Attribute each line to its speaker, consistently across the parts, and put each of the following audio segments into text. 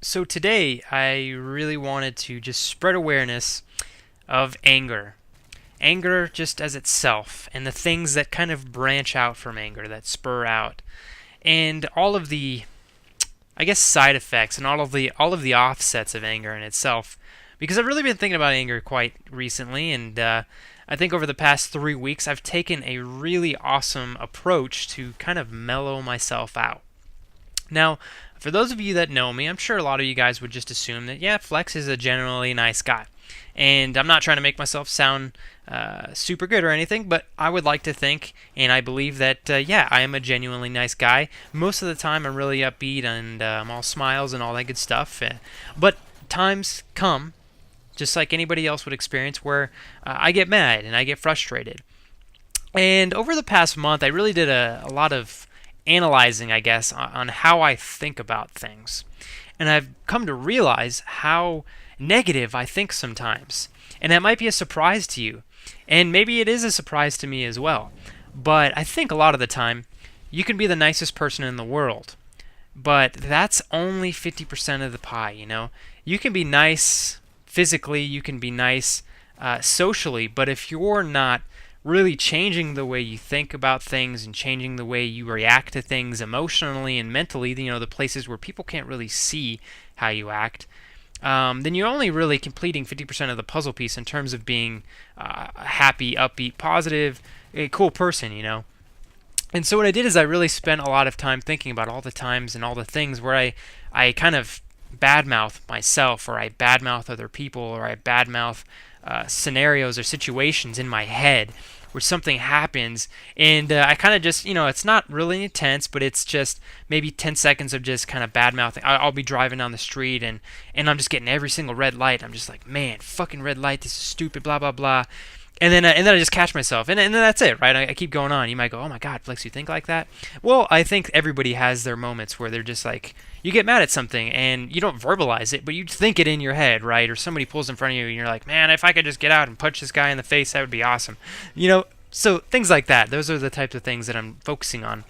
Speaker 1: So today I really wanted to just spread awareness of anger. Anger just as itself and the things that kind of branch out from anger, that spur out, and all of the side effects and all of the offsets of anger in itself. Because I've really been thinking about anger quite recently, and I think over the past 3 weeks I've taken a really awesome approach to kind of mellow myself out. Now, for those of you that know me, I'm sure a lot of you guys would just assume that, yeah, Flex is a generally nice guy. And I'm not trying to make myself sound super good or anything, but I would like to think and I believe that, yeah, I am a genuinely nice guy. Most of the time, I'm really upbeat and I'm all smiles and all that good stuff. But times come, just like anybody else would experience, where I get mad and I get frustrated. And over the past month, I really did a lot of analyzing, I guess, on how I think about things. And I've come to realize how negative I think sometimes. And that might be a surprise to you. And maybe it is a surprise to me as well. But I think a lot of the time, you can be the nicest person in the world. But that's only 50% of the pie, you know? You can be nice physically, you can be nice socially, but if you're not really changing the way you think about things and changing the way you react to things emotionally and mentally, you know, the places where people can't really see how you act, then you're only really completing 50% of the puzzle piece in terms of being a happy, upbeat, positive, a cool person, you know. And so what I did is I really spent a lot of time thinking about all the times and all the things where I kind of badmouth myself, or I badmouth other people, or I badmouth scenarios or situations in my head where something happens, and I kind of just, you know, it's not really intense, but it's just maybe 10 seconds of just kind of bad mouthing. I'll be driving down the street, and I'm just getting every single red light. I'm just like, man, fucking red light, this is stupid, blah, blah, blah. And then I just catch myself, and then that's it, right? I keep going on. You might go, oh my God, Flex, you think like that? Well, I think everybody has their moments where they're just like, you get mad at something, and you don't verbalize it, but you think it in your head, right? Or somebody pulls in front of you, and you're like, man, if I could just get out and punch this guy in the face, that would be awesome. You know, so things like that. Those are the types of things that I'm focusing on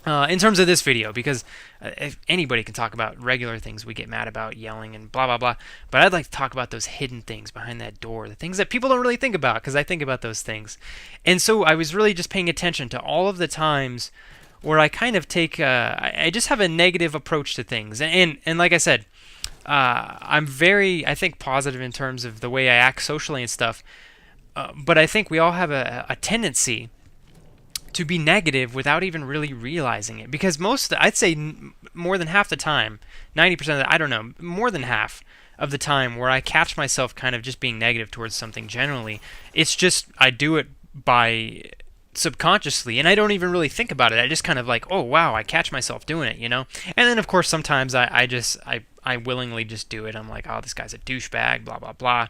Speaker 1: in terms of this video, because if anybody can talk about regular things we get mad about, yelling and blah blah blah, but I'd like to talk about those hidden things behind that door, the things that people don't really think about, because I think about those things. And so I was really just paying attention to all of the times where I kind of take I just have a negative approach to things, and like I said, I'm very, I think, positive in terms of the way I act socially and stuff, but I think we all have a tendency to be negative without even really realizing it. Because I'd say more than half the time, 90% of the, I don't know, more than half of the time where I catch myself kind of just being negative towards something generally, it's just I do it by subconsciously, and I don't even really think about it. I just kind of like, oh wow, I catch myself doing it, you know. And then of course sometimes I willingly just do it. I'm like, oh, this guy's a douchebag, blah blah blah.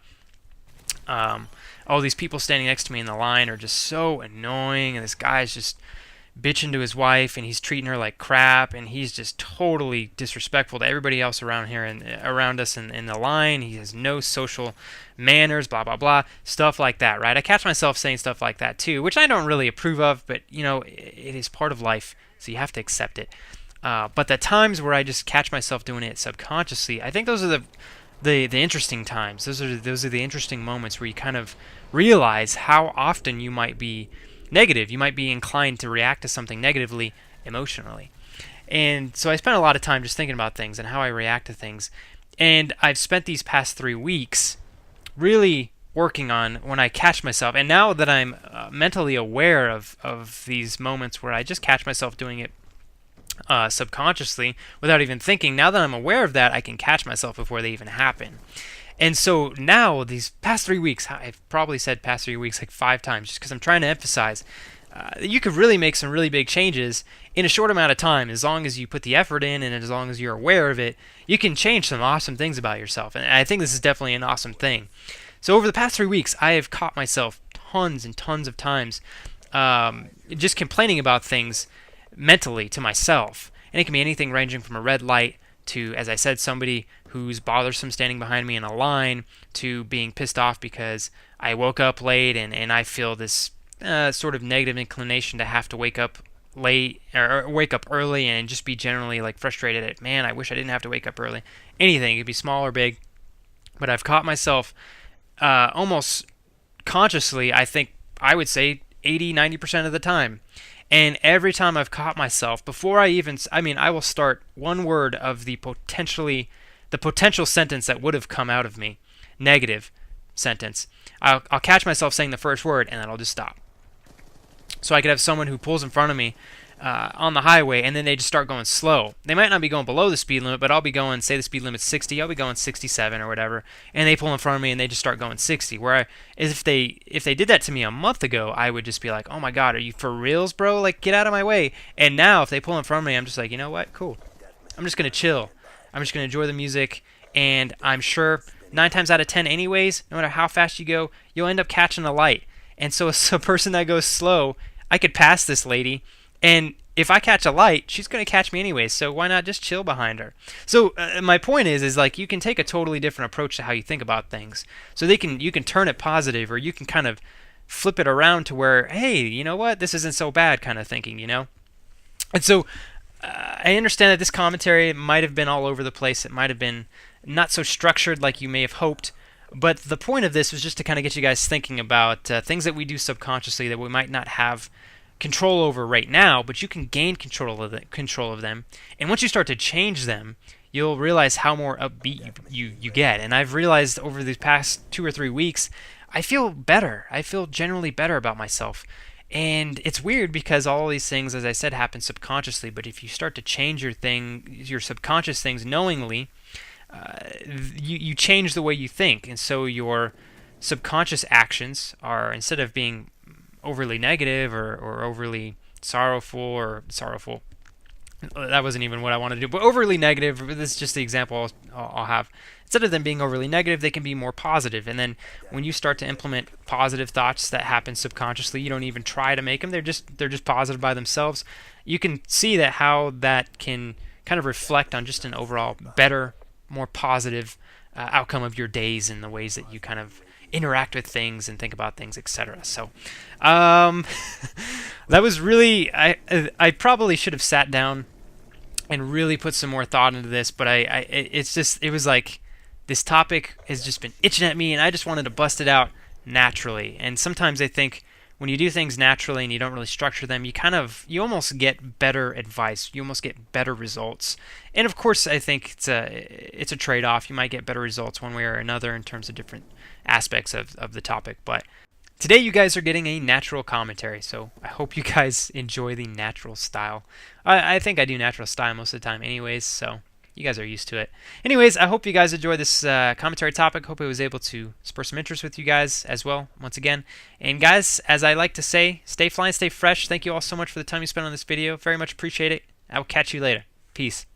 Speaker 1: All these people standing next to me in the line are just so annoying, and this guy's just bitching to his wife, and he's treating her like crap, and he's just totally disrespectful to everybody else around here and around us in the line. He has no social manners, blah blah blah, stuff like that, right? I catch myself saying stuff like that too, which I don't really approve of, but you know, it is part of life, so you have to accept it. But the times where I just catch myself doing it subconsciously, I think those are the interesting times. Those are the interesting moments where you kind of realize how often you might be negative. You might be inclined to react to something negatively emotionally. And so I spent a lot of time just thinking about things and how I react to things. And I've spent these past 3 weeks really working on when I catch myself. And now that I'm mentally aware of these moments where I just catch myself doing it subconsciously without even thinking, now that I'm aware of that, I can catch myself before they even happen. And so now, these past 3 weeks, I've probably said past 3 weeks like 5 times, just because I'm trying to emphasize that you could really make some really big changes in a short amount of time. As long as you put the effort in and as long as you're aware of it, you can change some awesome things about yourself. And I think this is definitely an awesome thing. So over the past 3 weeks, I have caught myself tons and tons of times just complaining about things mentally to myself. And it can be anything ranging from a red light to, as I said, somebody who's bothersome standing behind me in a line, to being pissed off because I woke up late and I feel this sort of negative inclination to have to wake up late or wake up early and just be generally like frustrated at, man, I wish I didn't have to wake up early. Anything, it could be small or big. But I've caught myself almost consciously, I think I would say 80-90% of the time. And every time I've caught myself, before I will start one word of the potential sentence that would have come out of me, negative sentence. I'll catch myself saying the first word, and then I'll just stop. So I could have someone who pulls in front of me on the highway, and then they just start going slow. They might not be going below the speed limit, but I'll be going, say the speed limit's 60, I'll be going 67 or whatever, and they pull in front of me and they just start going 60. If they did that to me a month ago, I would just be like, oh my god, are you for reals, bro? Like, get out of my way. And now if they pull in front of me, I'm just like, you know what? Cool. I'm just going to chill. I'm just going to enjoy the music, and I'm sure 9 times out of 10 anyways, no matter how fast you go, you'll end up catching a light. And so as a person that goes slow, I could pass this lady, and if I catch a light, she's going to catch me anyways, so why not just chill behind her? So my point is like, you can take a totally different approach to how you think about things. So you can turn it positive, or you can kind of flip it around to where, hey, you know what, this isn't so bad kind of thinking, you know? And so I understand that this commentary might have been all over the place. It might have been not so structured like you may have hoped. But the point of this was just to kind of get you guys thinking about things that we do subconsciously that we might not have control over right now, but you can gain control of them. And once you start to change them, you'll realize how more upbeat you get. And I've realized over these past 2 or 3 weeks, I feel better. I feel generally better about myself. And it's weird because all these things, as I said, happen subconsciously. But if you start to change your subconscious things knowingly, you change the way you think, and so your subconscious actions are, instead of being overly negative or overly sorrowful, that wasn't even what I wanted to do, but overly negative, this is just the example I'll have. Instead of them being overly negative, they can be more positive. And then when you start to implement positive thoughts that happen subconsciously, you don't even try to make them, they're just positive by themselves. You can see that how that can kind of reflect on just an overall better, more positive outcome of your days and the ways that you kind of interact with things and think about things, etc. So that was really, I probably should have sat down and really put some more thought into this, but it was like this topic has just been itching at me, and I just wanted to bust it out naturally. And sometimes I think when you do things naturally and you don't really structure them, you almost get better advice. You almost get better results. And of course, I think it's a trade-off. You might get better results one way or another in terms of different aspects of the topic. But today you guys are getting a natural commentary, so I hope you guys enjoy the natural style. I think I do natural style most of the time anyways, so you guys are used to it. Anyways, I hope you guys enjoy this commentary topic. Hope I was able to spur some interest with you guys as well, once again. And guys, as I like to say, stay flying, stay fresh. Thank you all so much for the time you spent on this video. Very much appreciate it. I will catch you later. Peace.